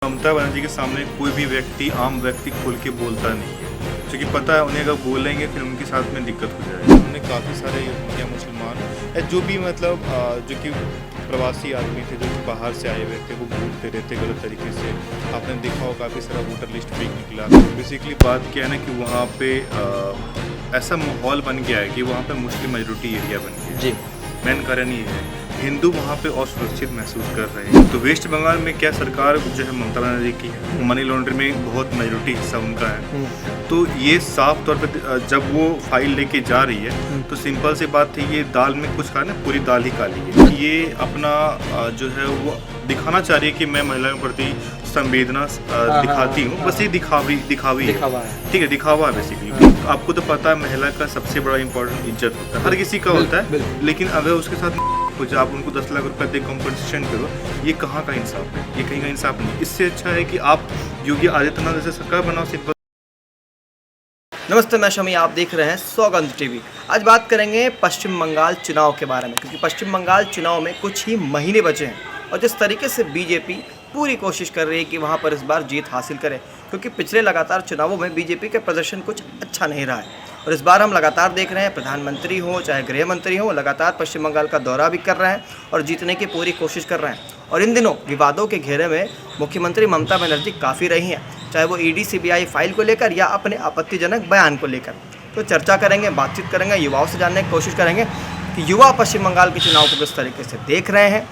ममता बनर्जी के सामने कोई भी व्यक्ति आम व्यक्ति खोल के बोलता नहीं है, क्योंकि पता है उन्हें अगर बोलेंगे फिर उनके साथ में दिक्कत हो जाएगी। उन्होंने काफ़ी सारे या मुसलमान या जो भी मतलब जो कि प्रवासी आदमी थे जो कि बाहर से आए हुए थे वो वोट दे रहे थे गलत तरीके से। आपने देखा हो काफ़ी सारा वोटर लिस्ट फेक निकला। बेसिकली बात क्या है ना कि वहाँ पे ऐसा माहौल बन गया है कि वहाँ पे मुस्लिम मेजोरिटी एरिया बन गया जी। मेन कारण ये है हिंदू वहाँ पे असुरक्षित महसूस कर रहे हैं। तो वेस्ट बंगाल में क्या सरकार जो है ममता बनर्जी की है, मनी लॉन्ड्रिंग में बहुत मेजोरिटी हिस्सा उनका है। तो ये साफ तौर पे जब वो फाइल लेके जा रही है तो सिंपल सी बात है, ये दाल में कुछ खा ना पूरी दाल ही काली है। ये अपना जो है वो दिखाना चाह रही है कि मैं महिलाओं के प्रति संवेदना दिखाती हूँ। बस ये दिखावी है, ठीक है, दिखावा है बेसिकली। आपको तो पता है महिला का सबसे बड़ा इम्पोर्टेंट इज्जत होता है, हर किसी का होता है, लेकिन अगर उसके साथ कुछ आप उनको 10 लाख रुपए दे कॉम्पनसेशन करो, ये कहाँ का इंसाफ है? ये कहीं का इंसाफ नहीं। इससे अच्छा है कि आप योगी आदित्यनाथ जैसे सरकार बनाओ सिंपल। नमस्ते, मैं शमी, आप देख रहे हैं सौगंध टीवी। आज बात करेंगे पश्चिम बंगाल चुनाव के बारे में, क्योंकि पश्चिम बंगाल चुनाव में कुछ ही महीने बचे हैं और जिस तरीके से बीजेपी पूरी कोशिश कर रही है कि वहां पर इस बार जीत हासिल करे, क्योंकि पिछले लगातार चुनावों में बीजेपी का प्रदर्शन कुछ अच्छा नहीं रहा है। और इस बार हम लगातार देख रहे हैं प्रधानमंत्री हो चाहे गृह मंत्री हो, लगातार पश्चिम बंगाल का दौरा भी कर रहे हैं और जीतने की पूरी कोशिश कर रहे हैं। और इन दिनों विवादों के घेरे में मुख्यमंत्री ममता बनर्जी काफ़ी रही हैं, चाहे वो ईडी सीबीआई फाइल को लेकर या अपने आपत्तिजनक बयान को लेकर। तो चर्चा करेंगे, बातचीत करेंगे, युवाओं से जानने की कोशिश करेंगे कि युवा पश्चिम बंगाल के चुनाव को किस तरीके से देख रहे हैं।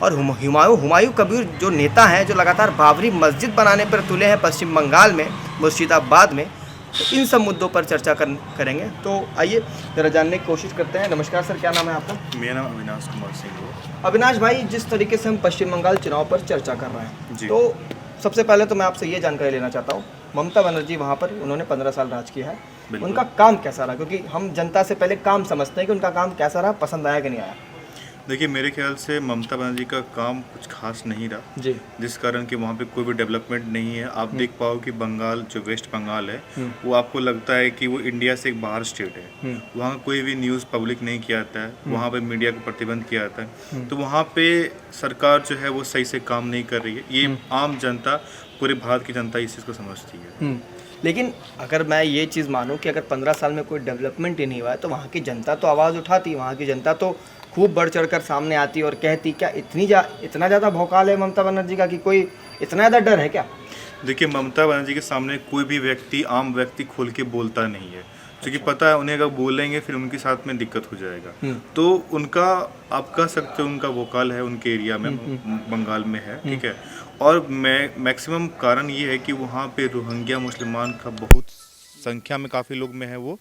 और हुमायूं कबीर जो नेता हैं, जो लगातार बाबरी मस्जिद बनाने पर तुले हैं पश्चिम बंगाल में, मुर्शिदाबाद में, तो इन सब मुद्दों पर चर्चा करेंगे। तो आइए जरा जानने की कोशिश करते हैं। नमस्कार सर, क्या नाम है आपका? मेरा नाम अविनाश कुमार सिंह है। अविनाश भाई, जिस तरीके से हम पश्चिम बंगाल चुनाव पर चर्चा कर रहे हैं, तो सबसे पहले तो मैं आपसे ये जानकारी लेना चाहता हूँ, ममता बनर्जी वहाँ पर उन्होंने 15 साल राज किया है, उनका काम कैसा रहा? क्योंकि हम जनता से पहले काम समझते हैं कि उनका काम कैसा रहा, पसंद आया कि नहीं आया? देखिए, मेरे ख्याल से ममता बनर्जी का काम कुछ खास नहीं रहा जी, जिस कारण कि वहाँ पे कोई भी डेवलपमेंट नहीं है। आप देख पाओ कि बंगाल जो वेस्ट बंगाल है वो आपको लगता है कि वो इंडिया से एक बाहर स्टेट है। वहाँ कोई भी न्यूज़ पब्लिक नहीं किया जाता है, वहाँ पे मीडिया को प्रतिबंध किया जाता है। तो वहाँ पे सरकार जो है वो सही से काम नहीं कर रही है। ये आम जनता, पूरे भारत की जनता इस चीज़ को समझती है। लेकिन अगर मैं ये चीज़ मानूँ कि अगर 15 साल में कोई डेवलपमेंट ही नहीं हुआ है, तो वहाँ की जनता तो आवाज़ उठाती, वहाँ की जनता तो खूब बढ़ चढ़ कर सामने आती और कहती। क्या इतना ज़्यादा भौकाल है ममता बनर्जी का कि कोई इतना ज़्यादा डर है क्या? देखिए, ममता बनर्जी के सामने कोई भी व्यक्ति आम व्यक्ति खोल के बोलता नहीं है, क्योंकि पता है उन्हें अगर बोलेंगे फिर उनके साथ में दिक्कत हो जाएगा। तो उनका, आप कह सकते हो, उनका वोकाल है उनके एरिया में, बंगाल में है, ठीक है। और मैक्सिमम कारण ये है कि वहाँ पे रोहिंग्या मुसलमान का बहुत संख्या में काफ़ी लोग में है वो,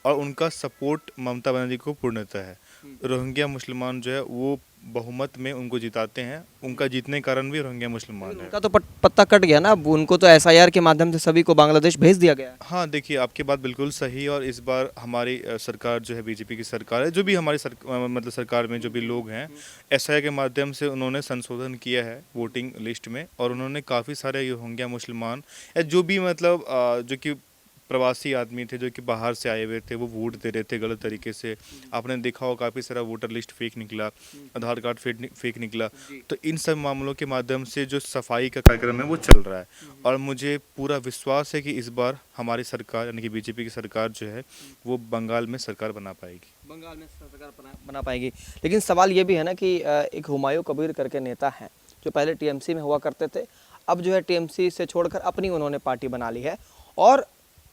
और उनका सपोर्ट ममता बनर्जी को पूर्णतः है। रोहिंग्या मुसलमान जो है वो बहुमत में उनको जिताते हैं, उनका जीतने का कारण भी रोहिंग्या मुसलमान है। उनका तो पत्ता कट गया ना, अब उनको तो एसआईआर के माध्यम से सभी को बांग्लादेश भेज दिया गया है। हाँ, देखिए, आपकी बात बिल्कुल सही। और इस बार हमारी सरकार जो है, बीजेपी की सरकार है, जो भी हमारी मतलब सरकार में जो भी लोग हैं, एसआईआर के माध्यम से उन्होंने संशोधन किया है वोटिंग लिस्ट में, और उन्होंने काफ़ी सारे रोहिंग्या मुसलमान या जो भी मतलब जो कि प्रवासी आदमी थे जो कि बाहर से आए हुए थे वो वोट दे रहे थे गलत तरीके से। आपने देखा हो काफ़ी सारा वोटर लिस्ट फेक निकला, आधार कार्ड फेक निकला। तो इन सब मामलों के माध्यम से जो सफाई का कार्यक्रम है वो चल रहा है, और मुझे पूरा विश्वास है कि इस बार हमारी सरकार यानी कि बीजेपी की सरकार जो है वो बंगाल में सरकार बना पाएगी। बंगाल में सरकार बना पाएगी। लेकिन सवाल ये भी है ना कि एक हुमायूं कबीर करके नेता हैं जो पहले टीएमसी में हुआ करते थे, अब जो है टीएमसी से छोड़कर अपनी उन्होंने पार्टी बना ली है और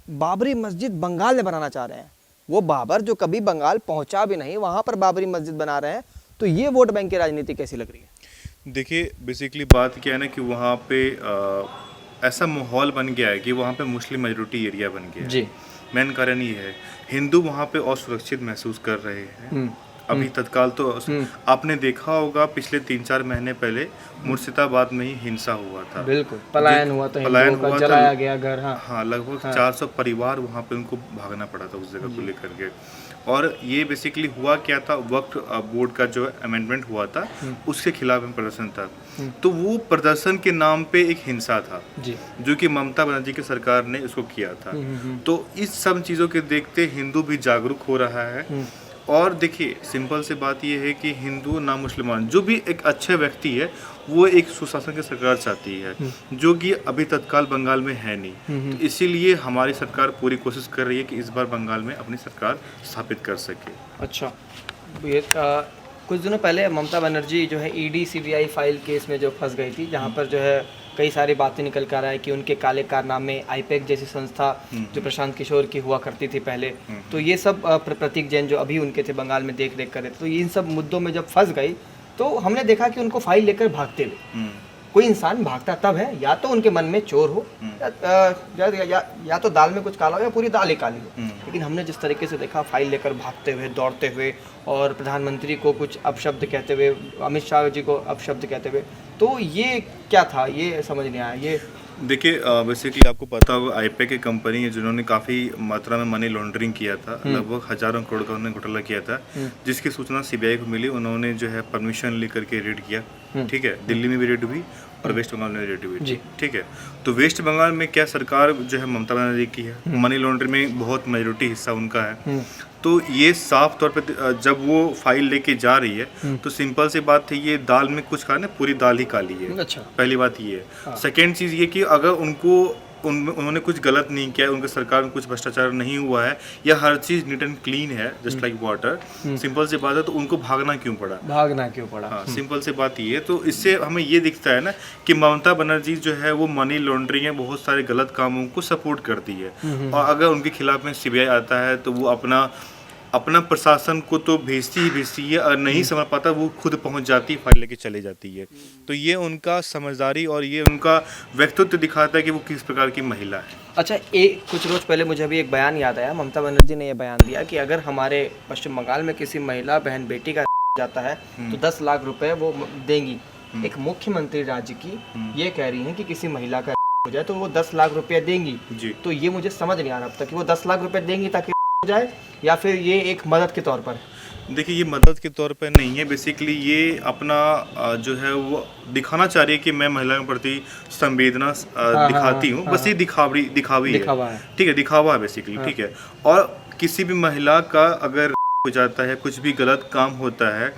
बाबरी मस्जिद बंगाल में बनाना चाह रहे हैं। वो बाबर जो कभी बंगाल पहुंचा भी नहीं, वहां पर बाबरी मस्जिद बना रहे हैं। तो ये वोट बैंक की राजनीति कैसी लग रही है? देखिए, बेसिकली बात क्या है ना कि वहाँ पे ऐसा माहौल बन गया है कि वहाँ पे मुस्लिम मेजोरिटी एरिया बन गया है जी। मेन कारण ये है हिंदू वहाँ पे असुरक्षित महसूस कर रहे हैं अभी तत्काल। तो आपने देखा होगा पिछले 3-4 महीने पहले मुर्शिदाबाद में ही हिंसा हुआ था, बिल्कुल पलायन हुआ था, जलाया गया घर। हाँ, लगभग 400 परिवार वहाँ पे उनको भागना पड़ा था उस जगह को लेकर के। और ये बेसिकली हुआ क्या था, वक्फ बोर्ड का जो अमेंडमेंट हुआ था उसके खिलाफ में प्रदर्शन था। तो वो प्रदर्शन के नाम पे एक हिंसा था जी, जो कि ममता बनर्जी की सरकार ने इसको किया था। तो इस सब चीज़ों के देखते हिंदू भी जागरूक हो रहा है और देखिए सिंपल सी बात ये है कि हिंदू ना मुसलमान जो भी एक अच्छे व्यक्ति है वो एक सुशासन की सरकार चाहती है, जो कि अभी तत्काल बंगाल में है नहीं। तो इसीलिए हमारी सरकार पूरी कोशिश कर रही है कि इस बार बंगाल में अपनी सरकार स्थापित कर सके। अच्छा, ये कुछ दिनों पहले ममता बनर्जी जो है ईडी सीबीआई फाइल केस में जो फंस गई थी, जहाँ पर जो है कई सारी बातें निकल कर रहा है कि उनके काले कारनामे, आईपैक जैसी संस्था जो प्रशांत किशोर की हुआ करती थी पहले, तो ये सब प्रतीक जैन जो अभी उनके थे बंगाल में देख रेख कर रहे थे, तो इन सब मुद्दों में जब फंस गई तो हमने देखा कि उनको फाइल लेकर भागते हुए। कोई इंसान भागता तब है या तो उनके मन में चोर हो या तो दाल में कुछ काला हो या पूरी दाल ही काली हो। लेकिन हमने जिस तरीके से देखा फाइल लेकर भागते हुए, दौड़ते हुए और प्रधानमंत्री को कुछ अपशब्द कहते हुए, अमित शाह जी को अपशब्द कहते हुए, तो ये क्या था, ये समझ नहीं आया। ये देखिए बेसिकली आपको पता होगा आईपैक की कंपनी है जिन्होंने काफ़ी मात्रा में मनी लॉन्ड्रिंग किया था, लगभग हजारों करोड़ का उन्होंने घोटाला किया था, जिसकी सूचना सीबीआई को मिली। उन्होंने जो है परमिशन लेकर के रेड किया, ठीक है। दिल्ली में भी रेड हुई और वेस्ट बंगाल में रेड हुई, ठीक है। तो वेस्ट बंगाल में क्या सरकार जो है ममता बनर्जी की है, मनी लॉन्ड्रिंग में बहुत मेजोरिटी हिस्सा उनका है। तो ये साफ तौर पे जब वो फाइल लेके जा रही है तो सिंपल सी बात है, ये दाल में कुछ खाना, पूरी दाल ही काली है। अच्छा, पहली बात ये है। सेकेंड चीज़ ये कि अगर उन्होंने कुछ गलत नहीं किया, उनके सरकार में कुछ भ्रष्टाचार नहीं हुआ है या हर चीज़ नीट एंड क्लीन है जस्ट लाइक वाटर, सिंपल सी बात है, तो उनको भागना क्यों पड़ा? हाँ, सिंपल सी बात ये है। तो इससे हमें ये दिखता है ना कि ममता बनर्जी जो है वो मनी लॉन्ड्रिंग है, बहुत सारे गलत कामों को सपोर्ट करती है। और अगर उनके खिलाफ में सीबीआई आता है तो वो अपना प्रशासन को तो भेजती है, और नहीं समझ पाता वो खुद पहुंच जाती है, फाइल लेके चले जाती है। तो ये उनका समझदारी और ये उनका व्यक्तित्व दिखाता है कि वो किस प्रकार की महिला है। अच्छा, कुछ रोज पहले मुझे अभी एक बयान याद आया, ममता बनर्जी ने यह बयान दिया कि अगर हमारे पश्चिम बंगाल में किसी महिला बहन बेटी का जाता है तो 10 लाख रुपए वो देंगी। एक मुख्यमंत्री राज्य की ये कह रही है कि किसी महिला का हो जाए तो वो 10 लाख रुपया देंगी जी। तो ये मुझे समझ नहीं आ रहा अब तक कि वो 10 लाख रुपए देंगी ताकि हो जाए या फिर ये एक मदद के तौर पर। देखिए, ये मदद के तौर पर नहीं है, बेसिकली ये अपना जो है वो दिखाना चाह रही है कि मैं महिला के प्रति संवेदना दिखाती हूँ। बस ये दिखावी है, ठीक है, दिखावा है बेसिकली, ठीक है। और किसी भी महिला का अगर हो जाता है, कुछ भी गलत काम होता है,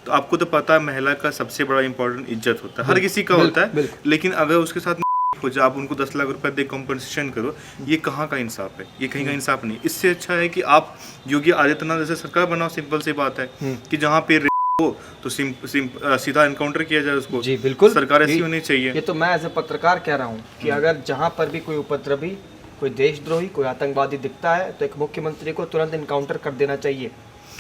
तो आपको तो पता है महिला का सबसे बड़ा इंपॉर्टेंट इज्जत होता है, हर किसी का होता है। लेकिन अगर उसके साथ हो जाए, आप उनको 10 लाख रुपए दे कॉम्पनसेशन करो, ये कहाँ का इंसाफ है? ये कहीं का इंसाफ नहीं। इससे अच्छा है कि आप योगी आदित्यनाथ जैसे सरकार बनाओ। सिंपल सी बात है कि जहाँ पे हो तो सीधा एनकाउंटर किया जाए उसको। जी बिल्कुल, सरकार ऐसी होनी चाहिए। ये तो मैं एज ए पत्रकार कह रहा हूँ कि अगर जहाँ पर भी कोई उपद्रवी, कोई देशद्रोही, कोई आतंकवादी दिखता है तो एक मुख्यमंत्री को तुरंत इनकाउंटर कर देना चाहिए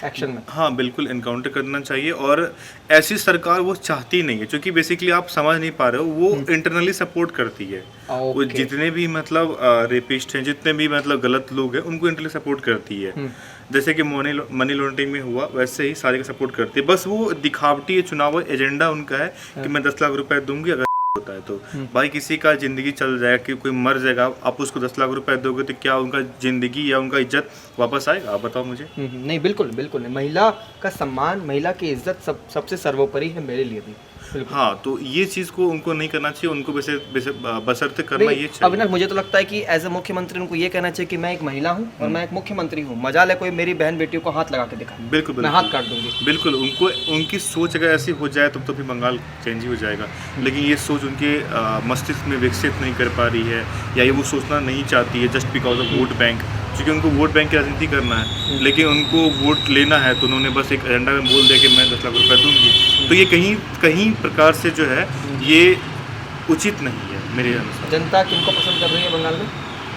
एक्शन में। हाँ बिल्कुल, इनकाउंटर करना चाहिए। और ऐसी सरकार वो चाहती नहीं है, क्योंकि बेसिकली आप समझ नहीं पा रहे हो, वो इंटरनली सपोर्ट करती है। वो जितने भी मतलब रेपिस्ट हैं, जितने भी मतलब गलत लोग हैं, उनको इंटरनली सपोर्ट करती है। जैसे कि मनी लॉन्ड्रिंग में हुआ, वैसे ही सारे का सपोर्ट करती है। बस वो दिखावटी चुनाव एजेंडा उनका है कि मैं 10 लाख रुपए दूंगी, अगर होता है तो भाई किसी का जिंदगी चल जाएगा, कि कोई मर जाएगा, आप उसको 10 लाख रुपए दोगे तो क्या उनका जिंदगी या उनका इज्जत वापस आएगा? आप बताओ मुझे। नहीं, बिल्कुल नहीं। महिला का सम्मान, महिला की इज्जत सबसे सर्वोपरि है मेरे लिए भी। हाँ, तो ये चीज़ को उनको नहीं करना चाहिए, उनको वैसे बशर्ते करना ये चाहिए। अविनाश, मुझे तो लगता है कि एज ए मुख्यमंत्री उनको ये कहना चाहिए कि मैं एक महिला हूँ और मैं एक मुख्यमंत्री हूँ, मजा ले कोई मेरी बहन बेटियों को हाथ लगा के दिखा, बिल्कुल मैं हाथ काट दूंगी। बिल्कुल, उनको उनकी सोच अगर ऐसी हो जाए तब तो फिर बंगाल चेंज ही हो जाएगा। लेकिन ये सोच उनके मस्तिष्क में विकसित नहीं कर पा रही है, या ये वो सोचना नहीं चाहती है just because of vote bank, क्योंकि उनको वोट बैंक की राजनीति करना है। लेकिन उनको वोट लेना है तो उन्होंने बस एक एजेंडा में बोल दिया कि मैं 10 लाख रुपए दूंगी। तो ये कहीं प्रकार से जो है ये उचित नहीं है मेरे अनुसार। जनता किनको पसंद कर रही है बंगाल में?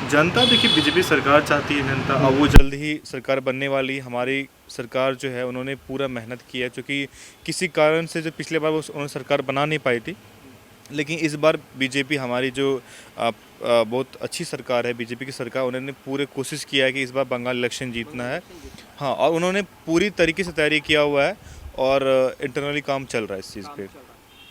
जनता देखिए, बीजेपी सरकार चाहती है जनता, और वो जल्द ही सरकार बनने वाली। हमारी सरकार जो है उन्होंने पूरा मेहनत किया, क्योंकि किसी कारण से जो पिछले बार उन्होंने सरकार बना नहीं पाई थी, लेकिन इस बार बीजेपी हमारी जो बहुत अच्छी सरकार है, बीजेपी की सरकार, उन्होंने पूरे कोशिश किया है कि इस बार बंगाल इलेक्शन जीतना है। हाँ, और उन्होंने पूरी तरीके से तैयारी किया हुआ है और इंटरनली काम चल रहा है इस चीज़ पे।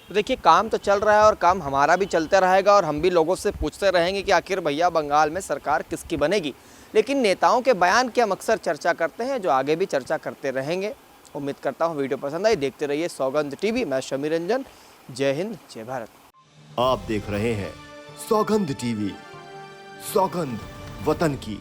तो देखिए, काम तो चल रहा है और काम हमारा भी चलता रहेगा और हम भी लोगों से पूछते रहेंगे कि आखिर भैया बंगाल में सरकार किसकी बनेगी। लेकिन नेताओं के बयान की हम अक्सर चर्चा करते हैं, जो आगे भी चर्चा करते रहेंगे। उम्मीद करता हूँ वीडियो पसंद आई। देखते रहिए सौगंध टीवी। मैं शमी रंजन। जय हिंद, जय भारत। आप देख रहे हैं सौगंध टीवी, सौगंध वतन की।